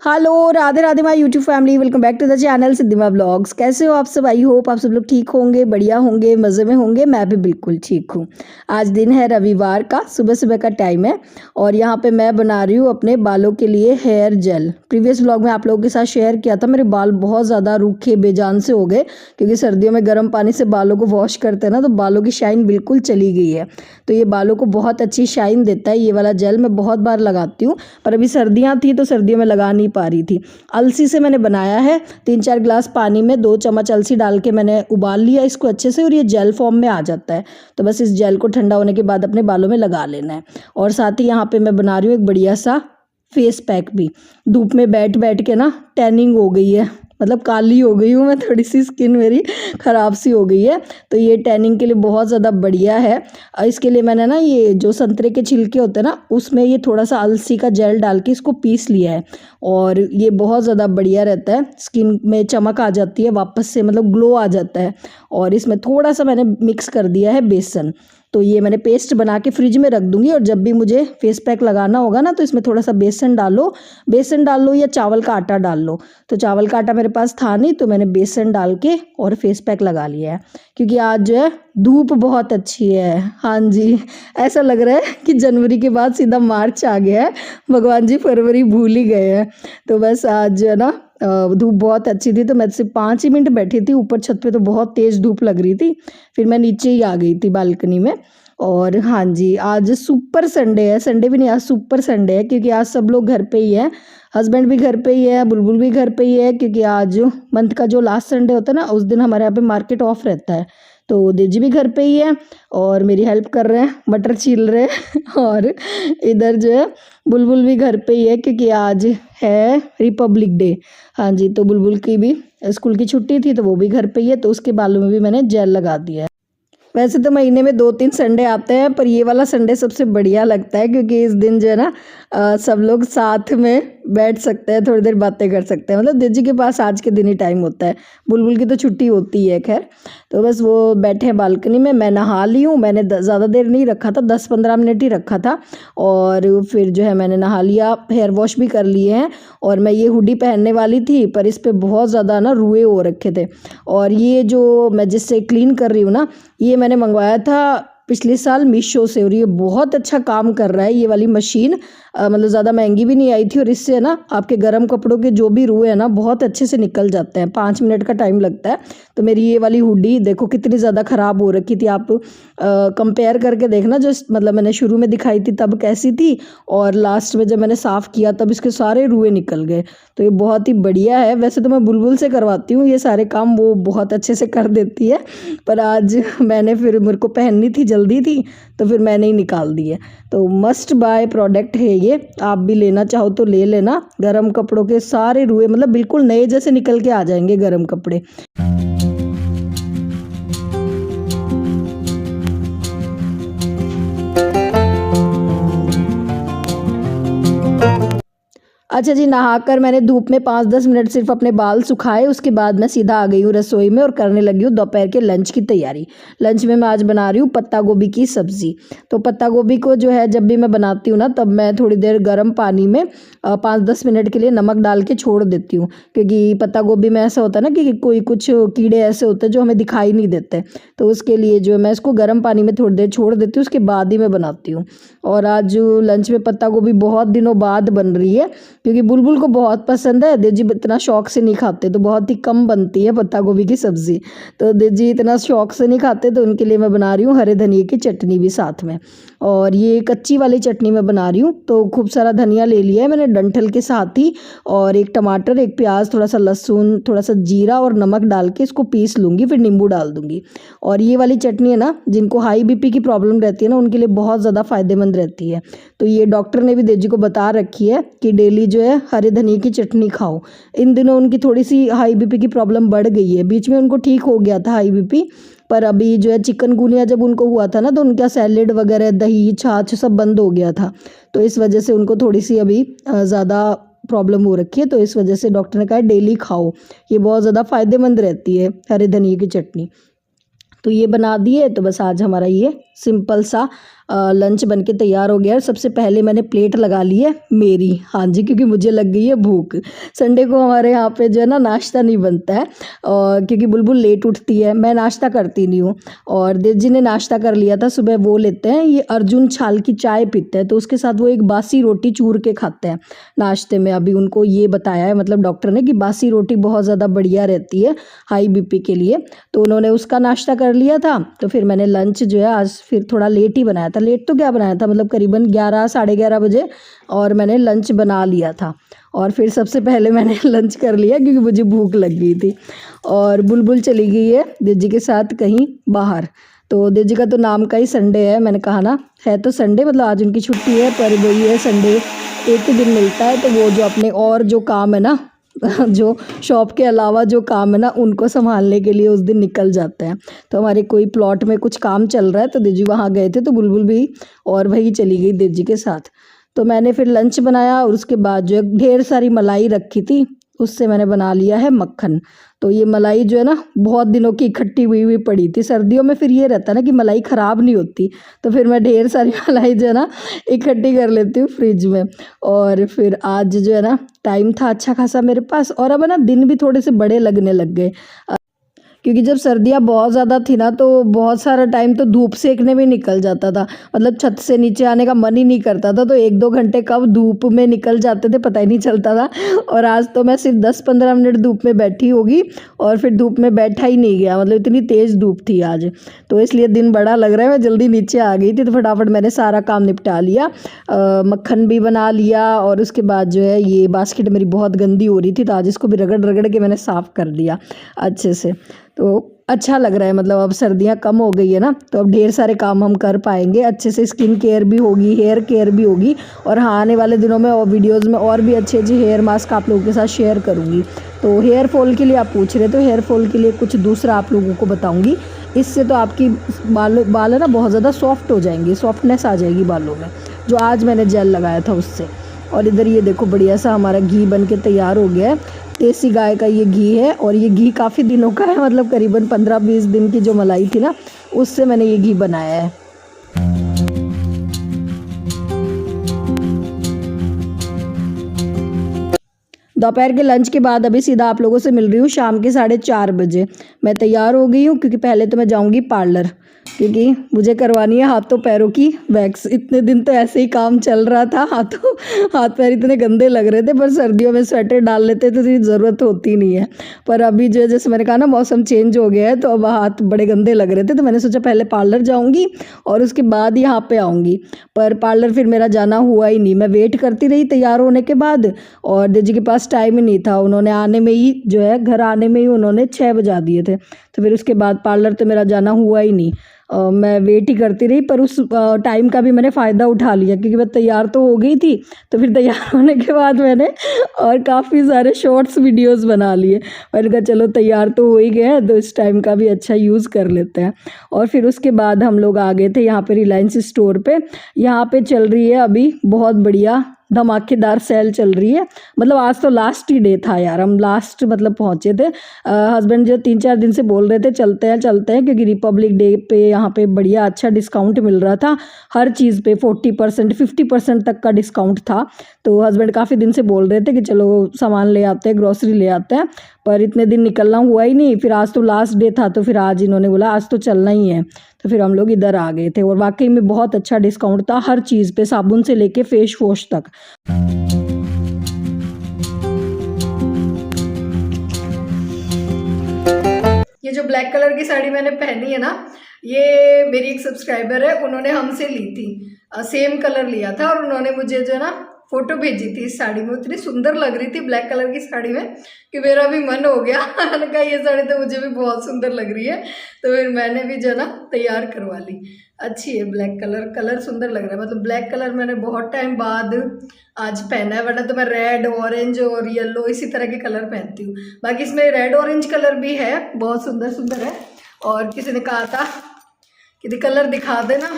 Hello Radhe Radhe my YouTube family, welcome back to the channel Siddhima blogs. कैसे हो आप सब? आई होप आप सब लोग ठीक होंगे, बढ़िया होंगे, मज़े में होंगे। मैं भी बिल्कुल ठीक हूँ। आज दिन है रविवार का, सुबह सुबह का टाइम है और यहाँ पे मैं बना रही हूँ अपने बालों के लिए हेयर जेल। प्रीवियस व्लॉग में आप लोगों के साथ शेयर किया था। मेरे बाल बहुत ज़्यादा रूखे बेजान से हो गए क्योंकि सर्दियों में गर्म पानी से बालों को वॉश करते हैं ना, तो बालों की शाइन बिल्कुल चली गई है। तो ये बालों को बहुत अच्छी शाइन देता है ये वाला जेल। मैं बहुत बार लगाती हूँ पर अभी सर्दियाँ थी तो सर्दियों में लगा नहीं पा रही थी। अलसी से मैंने बनाया है। 3-4 गिलास पानी में 2 चम्मच अलसी डाल के मैंने उबाल लिया इसको अच्छे से और ये जेल फॉर्म में आ जाता है। तो बस इस जेल को ठंडा होने के बाद अपने बालों में लगा लेना है। और साथ ही यहाँ पे मैं बना रही हूँ एक बढ़िया सा फेस पैक भी। धूप में बैठ बैठ के ना टैनिंग हो गई है, मतलब काली हो गई हूँ मैं, थोड़ी सी स्किन मेरी ख़राब सी हो गई है। तो ये टैनिंग के लिए बहुत ज़्यादा बढ़िया है। इसके लिए मैंने ना ये जो संतरे के छिलके होते हैं ना, उसमें ये थोड़ा सा अलसी का जेल डाल के इसको पीस लिया है और ये बहुत ज़्यादा बढ़िया रहता है। स्किन में चमक आ जाती है वापस से, मतलब ग्लो आ जाता है। और इसमें थोड़ा सा मैंने मिक्स कर दिया है बेसन। तो ये मैंने पेस्ट बना के फ्रिज में रख दूंगी और जब भी मुझे फेस पैक लगाना होगा ना, तो इसमें थोड़ा सा बेसन डाल लो या चावल का आटा डाल लो। तो चावल का आटा मेरे पास था नहीं तो मैंने बेसन डाल के और फेस पैक लगा लिया है क्योंकि आज जो है धूप बहुत अच्छी है। हाँ जी, ऐसा लग रहा है कि जनवरी के बाद सीधा मार्च आ गया है। भगवान जी फरवरी भूल ही गए हैं। तो बस आज जो है ना धूप बहुत अच्छी थी तो मैं सिर्फ 5 ही मिनट बैठी थी ऊपर छत पे, तो बहुत तेज़ धूप लग रही थी। फिर मैं नीचे ही आ गई थी बालकनी में। और हाँ जी, आज सुपर संडे है, संडे भी नहीं आज सुपर संडे है क्योंकि आज सब लोग घर पे ही है। हस्बैंड भी घर पे ही है, बुलबुल भी घर पे ही है क्योंकि आज मंथ का जो लास्ट संडे होता है ना, उस दिन हमारे यहाँ पे मार्केट ऑफ रहता है। तो देजी भी घर पे ही है और मेरी हेल्प कर रहे हैं, मटर छील रहे हैं और इधर जो है बुलबुल भी घर पे ही है क्योंकि आज है रिपब्लिक डे। हाँ जी, तो बुलबुल की भी स्कूल की छुट्टी थी तो वो भी घर पे ही है, तो उसके बालों में भी मैंने जेल लगा दिया है। वैसे तो महीने में 2-3 संडे आते हैं पर ये वाला संडे सबसे बढ़िया लगता है क्योंकि इस दिन जो है ना सब लोग साथ में बैठ सकते हैं, थोड़ी देर बातें कर सकते हैं। मतलब दीदी के पास आज के दिन ही टाइम होता है, बुलबुल की तो छुट्टी होती है खैर। तो बस वो बैठे हैं बालकनी में। मैं नहा ली हूँ, मैंने ज़्यादा देर नहीं रखा था, 10-15 मिनट ही रखा था। और फिर जो है मैंने नहा लिया, हेयर वॉश भी कर लिए हैं। और मैं ये हुडी पहनने वाली थी पर इस पर बहुत ज़्यादा ना रुए हो रखे थे। और ये जो मैं जिससे क्लीन कर रही हूँ ना, ये मैंने मंगवाया था पिछले साल मीशो से और ये बहुत अच्छा काम कर रहा है ये वाली मशीन। मतलब ज़्यादा महंगी भी नहीं आई थी और इससे ना आपके गर्म कपड़ों के जो भी रुए हैं ना बहुत अच्छे से निकल जाते हैं। 5 मिनट का टाइम लगता है। तो मेरी ये वाली हुडी देखो कितनी ज़्यादा ख़राब हो रखी थी। आप कंपेयर करके देखना, जो मतलब मैंने शुरू में दिखाई थी तब कैसी थी और लास्ट में जब मैंने साफ़ किया तब इसके सारे रुए निकल गए। तो ये बहुत ही बढ़िया है। वैसे तो मैं बुलबुल से करवाती हूँ ये सारे काम, वो बहुत अच्छे से कर देती है। पर आज मैंने फिर मेरे को पहननी थी, जल्दी थी, तो फिर मैंने ही निकाल दी है। तो मस्ट बाय प्रोडक्ट है ये, आप भी लेना चाहो तो ले लेना। गरम कपड़ों के सारे रुए मतलब बिल्कुल नए जैसे निकल के आ जाएंगे गरम कपड़े। अच्छा जी, नहाकर मैंने धूप में 5-10 मिनट सिर्फ अपने बाल सुखाए, उसके बाद मैं सीधा आ गई हूँ रसोई में और करने लगी हूँ दोपहर के लंच की तैयारी। लंच में मैं आज बना रही हूँ पत्ता गोभी की सब्ज़ी। तो पत्ता गोभी को जो है जब भी मैं बनाती हूँ ना, तब मैं थोड़ी देर गर्म पानी में 5-10 मिनट के लिए नमक डाल के छोड़ देती हूँ क्योंकि पत्ता गोभी में ऐसा होता है ना कि कोई कुछ कीड़े ऐसे होते हैं जो हमें दिखाई नहीं देते। तो उसके लिए जो मैं इसको गर्म पानी में थोड़ी देर छोड़ देती हूँ, उसके बाद ही मैं बनाती हूँ। और आज लंच में पत्ता गोभी बहुत दिनों बाद बन रही है क्योंकि बुलबुल को बहुत पसंद है। देजी इतना शौक से नहीं खाते तो बहुत ही कम बनती है पत्ता गोभी की सब्ज़ी। तो देजी इतना शौक से नहीं खाते तो उनके लिए मैं बना रही हूँ हरे धनिए की चटनी भी साथ में। और ये कच्ची वाली चटनी मैं बना रही हूँ। तो खूब सारा धनिया ले लिया है मैंने डंठल के साथ ही, और एक टमाटर, एक प्याज, थोड़ा सा लहसुन, थोड़ा सा जीरा और नमक डाल के इसको पीस लूँगी, फिर नींबू डाल दूँगी। और ये वाली चटनी है ना, जिनको हाई बीपी की प्रॉब्लम रहती है ना, उनके लिए बहुत ज़्यादा फायदेमंद रहती है। तो ये डॉक्टर ने भी देजी को बता रखी है कि डेली जो है हरे धनिए की चटनी खाओ। इन दिनों उनकी थोड़ी सी हाई बीपी की प्रॉब्लम बढ़ गई है, बीच में उनको ठीक हो गया था हाई बीपी, पर अभी जो है चिकनगुनिया जब उनको हुआ था ना, तो उनका सैलेड वगैरह, दही, छाछ सब बंद हो गया था। तो इस वजह से उनको थोड़ी सी अभी ज़्यादा प्रॉब्लम हो रखी है। तो इस वजह से डॉक्टर ने कहा डेली खाओ, ये बहुत ज़्यादा फायदेमंद रहती है हरे धनिए की चटनी। तो ये बना दिए, तो बस आज हमारा ये सिंपल सा लंच बन के तैयार हो गया है। सबसे पहले मैंने प्लेट लगा ली है मेरी, हाँ जी, क्योंकि मुझे लग गई है भूख। संडे को हमारे यहाँ पे जो है ना नाश्ता नहीं बनता है, और क्योंकि बुलबुल लेट उठती है, मैं नाश्ता करती नहीं हूँ। और देव जी ने नाश्ता कर लिया था सुबह, वो लेते हैं ये अर्जुन छाल की चाय पीते हैं, तो उसके साथ वो एक बासी रोटी चूर के खाते हैं नाश्ते में। अभी उनको ये बताया है मतलब डॉक्टर ने कि बासी रोटी बहुत ज़्यादा बढ़िया रहती है हाई बीपी के लिए, तो उन्होंने उसका नाश्ता कर लिया था। तो फिर मैंने लंच जो है आज फिर थोड़ा लेट ही बनाया था, लेट तो क्या बनाया था मतलब करीबन 11 साढ़े 11 बजे, और मैंने लंच बना लिया था। और फिर सबसे पहले मैंने लंच कर लिया क्योंकि मुझे भूख लग गई थी। और बुलबुल चली गई है दिज्जी के साथ कहीं बाहर, तो दिज्जी का तो नाम का ही संडे है, मैंने कहा ना है तो संडे, मतलब आज उनकी छुट्टी है, पर वही है संडे एक ही दिन मिलता है, तो वो जो अपने और जो काम है ना जो शॉप के अलावा जो काम है ना उनको संभालने के लिए उस दिन निकल जाते हैं। तो हमारे कोई प्लॉट में कुछ काम चल रहा है, तो दिज्जी वहाँ गए थे, तो बुलबुल भी और वही चली गई दिज्जी के साथ। तो मैंने फिर लंच बनाया, और उसके बाद जो है ढेर सारी मलाई रखी थी, उससे मैंने बना लिया है मक्खन। तो ये मलाई जो है ना बहुत दिनों की इकट्ठी हुई हुई पड़ी थी, सर्दियों में फिर ये रहता है ना कि मलाई ख़राब नहीं होती, तो फिर मैं ढेर सारी मलाई जो है ना इकट्ठी कर लेती हूँ फ्रिज में। और फिर आज जो है ना टाइम था अच्छा खासा मेरे पास, और अब है ना दिन भी थोड़े से बड़े लगने लग गए, क्योंकि जब सर्दियाँ बहुत ज़्यादा थी ना तो बहुत सारा टाइम तो धूप सेकने में निकल जाता था, मतलब छत से नीचे आने का मन ही नहीं करता था, तो 1-2 घंटे कब धूप में निकल जाते थे पता ही नहीं चलता था। और आज तो मैं सिर्फ 10-15 मिनट धूप में बैठी होगी, और फिर धूप में बैठा ही नहीं गया, मतलब इतनी तेज़ धूप थी आज, तो इसलिए दिन बड़ा लग रहा है। मैं जल्दी नीचे आ गई थी, तो फटाफट मैंने सारा काम निपटा लिया, मक्खन भी बना लिया, और उसके बाद जो है ये बास्केट मेरी बहुत गंदी हो रही थी, तो आज इसको भी रगड़ रगड़ के मैंने साफ़ कर दिया अच्छे से। तो अच्छा लग रहा है, मतलब अब सर्दियाँ कम हो गई है ना, तो अब ढेर सारे काम हम कर पाएंगे अच्छे से, स्किन केयर भी होगी, हेयर केयर भी होगी, और हाँ आने वाले दिनों में और वीडियोज़ में और भी अच्छे अच्छे हेयर मास्क आप लोगों के साथ शेयर करूँगी। तो हेयर फॉल के लिए आप पूछ रहे, तो हेयर फॉल के लिए कुछ दूसरा आप लोगों को बताऊँगी, इससे तो आपकी बाल है ना बहुत ज़्यादा सॉफ्ट हो जाएंगे, सॉफ्टनेस आ जाएगी बालों में, जो आज मैंने जेल लगाया था उससे। और इधर ये देखो बढ़िया सा हमारा घी बन के तैयार हो गया है, देसी गाय का ये घी है, और ये घी काफ़ी दिनों का है, मतलब करीबन 15-20 दिन की जो मलाई थी ना उससे मैंने ये घी बनाया है। दोपहर के लंच के बाद अभी सीधा आप लोगों से मिल रही हूँ शाम के 4:30 बजे। मैं तैयार हो गई हूँ, क्योंकि पहले तो मैं जाऊँगी पार्लर, क्योंकि मुझे करवानी है हाथों पैरों की वैक्स। इतने दिन तो ऐसे ही काम चल रहा था, हाथ पैर इतने गंदे लग रहे थे, पर सर्दियों में स्वेटर डाल लेते तो इतनी ज़रूरत होती नहीं है। पर अभी जो जैसे मैंने कहा ना मौसम चेंज हो गया है, तो अब हाथ बड़े गंदे लग रहे थे, तो मैंने सोचा पहले पार्लर जाऊँगी और उसके बाद यहाँ पे आऊँगी। पर पार्लर फिर मेरा जाना हुआ ही नहीं, मैं वेट करती रही तैयार होने के बाद, और दीदी के पास टाइम ही नहीं था, उन्होंने आने में ही जो है घर आने में ही उन्होंने 6 बजा दिए थे, तो फिर उसके बाद पार्लर तो मेरा जाना हुआ ही नहीं। मैं वेट ही करती रही, पर उस टाइम का भी मैंने फ़ायदा उठा लिया, क्योंकि मैं तैयार तो हो गई थी, तो फिर तैयार होने के बाद मैंने और काफ़ी सारे शॉर्ट्स वीडियोस बना लिए। मैंने कहा चलो तैयार तो हो ही गए हैं, तो इस टाइम का भी अच्छा यूज़ कर लेते हैं। और फिर उसके बाद हम लोग आ गए थे यहाँ पे रिलायंस स्टोर पे। यहाँ पे चल रही है अभी बहुत बढ़िया धमाकेदार सेल चल रही है, मतलब आज तो लास्ट ही डे था यार, हम लास्ट मतलब पहुँचे थे। हस्बैंड जो 3-4 दिन से बोल रहे थे चलते हैं, क्योंकि रिपब्लिक डे पे यहाँ पे बढ़िया अच्छा डिस्काउंट मिल रहा था, हर चीज़ पे 40% 50% तक का डिस्काउंट था। तो हस्बैंड काफ़ी दिन से बोल रहे थे कि चलो सामान ले आते हैं, ग्रॉसरी ले आते हैं, पर इतने दिन निकलना हुआ ही नहीं। फिर आज तो लास्ट डे था, तो फिर आज इन्होंने बोला आज तो चलना ही है, तो फिर हम लोग इधर आ गए थे। और वाकई में बहुत अच्छा डिस्काउंट था हर चीज़ पे, साबुन से लेके फेस वॉश तक। ये जो ब्लैक कलर की साड़ी मैंने पहनी है ना, ये मेरी एक सब्सक्राइबर है, उन्होंने हमसे ली थी, सेम कलर लिया था, और उन्होंने मुझे जो है ना फोटो भेजी थी इस साड़ी में, इतनी सुंदर लग रही थी ब्लैक कलर की साड़ी में कि मेरा भी मन हो गया मैंने कहा ये साड़ी तो मुझे भी बहुत सुंदर लग रही है, तो फिर मैंने भी जो है ना तैयार करवा ली। अच्छी है ब्लैक कलर सुंदर लग रहा है, मतलब ब्लैक कलर मैंने बहुत टाइम बाद आज पहना है, वरना तो मैं रेड ऑरेंज और येलो इसी तरह के कलर पहनती हूँ। बाकी इसमें रेड ऑरेंज कलर भी है, बहुत सुंदर सुंदर है। और किसी ने कहा था कि कलर दिखा देना,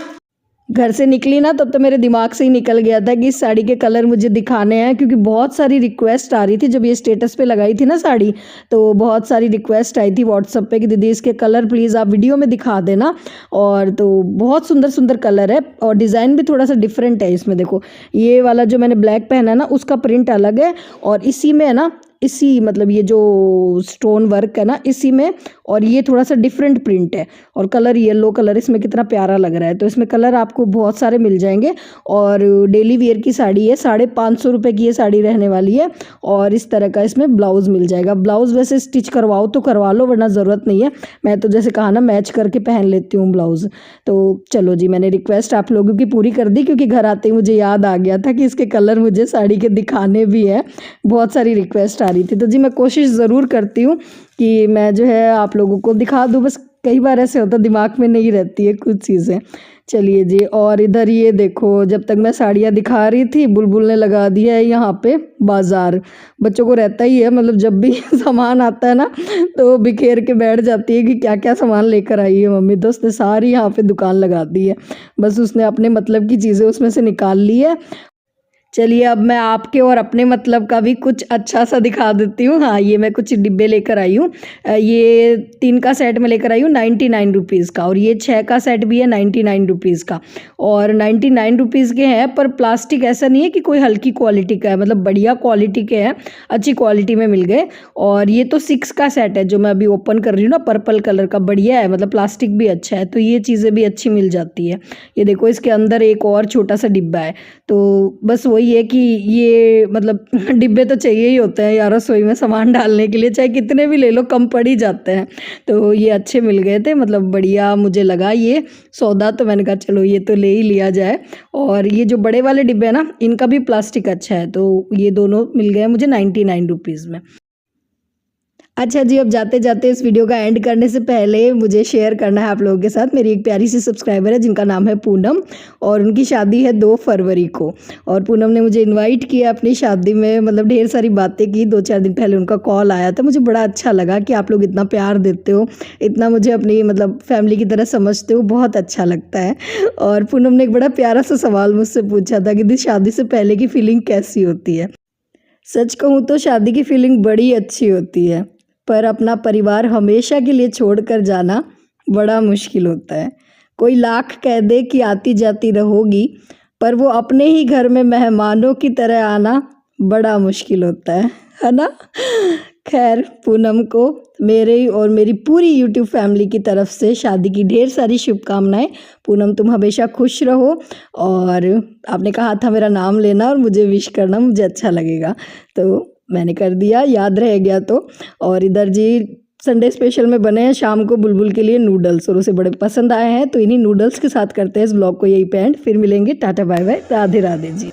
घर से निकली ना तब तो मेरे दिमाग से ही निकल गया था कि इस साड़ी के कलर मुझे दिखाने हैं, क्योंकि बहुत सारी रिक्वेस्ट आ रही थी जब ये स्टेटस पे लगाई थी ना साड़ी, तो बहुत सारी रिक्वेस्ट आई थी व्हाट्सएप पे कि दीदी इसके कलर प्लीज़ आप वीडियो में दिखा देना। और तो बहुत सुंदर सुंदर कलर है और डिज़ाइन भी थोड़ा सा डिफरेंट है इसमें। देखो ये वाला जो मैंने ब्लैक पहना है ना उसका प्रिंट अलग है, और इसी में है ना, इसी मतलब ये जो स्टोन वर्क है ना इसी में, और ये थोड़ा सा डिफरेंट प्रिंट है, और कलर येलो कलर इसमें कितना प्यारा लग रहा है। तो इसमें कलर आपको बहुत सारे मिल जाएंगे, और डेली वेयर की साड़ी है, 550 रुपये की ये साड़ी रहने वाली है। और इस तरह का इसमें ब्लाउज़ मिल जाएगा। ब्लाउज़ वैसे स्टिच करवाओ तो करवा लो, वरना ज़रूरत नहीं है। मैं तो जैसे कहा ना मैच करके पहन लेती हूँ ब्लाउज़। तो चलो जी, मैंने रिक्वेस्ट आप लोगों की पूरी कर दी, क्योंकि घर आते ही मुझे याद आ गया था कि इसके कलर मुझे साड़ी के दिखाने भी हैं। बहुत सारी रिक्वेस्ट आ रही थी, तो जी मैं कोशिश ज़रूर करती हूँ कि मैं जो है आप लोगों को दिखा दूँ, बस कई बार ऐसे होता दिमाग में नहीं रहती है कुछ चीज़ें। चलिए जी, और इधर ये देखो, जब तक मैं साड़ियाँ दिखा रही थी बुलबुल ने लगा दिया है यहाँ पे बाज़ार। बच्चों को रहता ही है, मतलब जब भी सामान आता है ना तो बिखेर के बैठ जाती है कि क्या क्या सामान लेकर आई है मम्मी। तो उसने सारी यहाँ पे दुकान लगा दी है, बस उसने अपने मतलब की चीज़ें उसमें से निकाल ली है। चलिए अब मैं आपके और अपने मतलब का भी कुछ अच्छा सा दिखा देती हूँ। हाँ, ये मैं कुछ डिब्बे लेकर आई हूँ। ये 3 का सेट में लेकर आई हूँ 99 रुपीज़ का, और ये 6 का सेट भी है 99 रुपीज़ का। और 99 रुपीज़ के हैं, पर प्लास्टिक ऐसा नहीं है कि कोई हल्की क्वालिटी का है, मतलब बढ़िया क्वालिटी के हैं, अच्छी क्वालिटी में मिल गए। और ये तो 6 का सेट है जो मैं अभी ओपन कर रही हूँ ना, पर्पल कलर का, बढ़िया है, मतलब प्लास्टिक भी अच्छा है, तो ये चीज़ें भी अच्छी मिल जाती है। ये देखो इसके अंदर एक और छोटा सा डिब्बा है। तो बस वही है कि ये मतलब डिब्बे तो चाहिए ही होते हैं यार रसोई में सामान डालने के लिए, चाहे कितने भी ले लो कम पड़ ही जाते हैं। तो ये अच्छे मिल गए थे, मतलब बढ़िया मुझे लगा ये सौदा, तो मैंने कहा चलो ये तो ले ही लिया जाए। और ये जो बड़े वाले डिब्बे हैं ना इनका भी प्लास्टिक अच्छा है, तो ये दोनों मिल गए मुझे 99 रुपीज़ में। अच्छा जी, अब जाते जाते इस वीडियो का एंड करने से पहले मुझे शेयर करना है आप लोगों के साथ, मेरी एक प्यारी सी सब्सक्राइबर है जिनका नाम है पूनम, और उनकी शादी है 2 फरवरी को। और पूनम ने मुझे इनवाइट किया अपनी शादी में, मतलब ढेर सारी बातें की। 2-4 दिन पहले उनका कॉल आया था, मुझे बड़ा अच्छा लगा कि आप लोग इतना प्यार देते हो, इतना मुझे अपनी मतलब फैमिली की तरह समझते हो, बहुत अच्छा लगता है। और पूनम ने एक बड़ा प्यारा सा सवाल मुझसे पूछा था कि दी शादी से पहले की फीलिंग कैसी होती है। सच कहूँ तो शादी की फीलिंग बड़ी अच्छी होती है, पर अपना परिवार हमेशा के लिए छोड़कर जाना बड़ा मुश्किल होता है। कोई लाख कह दे कि आती जाती रहोगी, पर वो अपने ही घर में मेहमानों की तरह आना बड़ा मुश्किल होता है ना? खैर, पूनम को मेरे और मेरी पूरी यूट्यूब फैमिली की तरफ से शादी की ढेर सारी शुभकामनाएं। पूनम तुम हमेशा खुश रहो, और आपने कहा था मेरा नाम लेना और मुझे विश करना, मुझे अच्छा लगेगा, तो मैंने कर दिया, याद रह गया तो। और इधर जी संडे स्पेशल में बने हैं शाम को बुलबुल के लिए नूडल्स, और उसे बड़े पसंद आए हैं, तो इन्हीं नूडल्स के साथ करते हैं इस ब्लॉग को यहीं पे एंड। फिर मिलेंगे, tata bye bye, Radhe Radhe जी।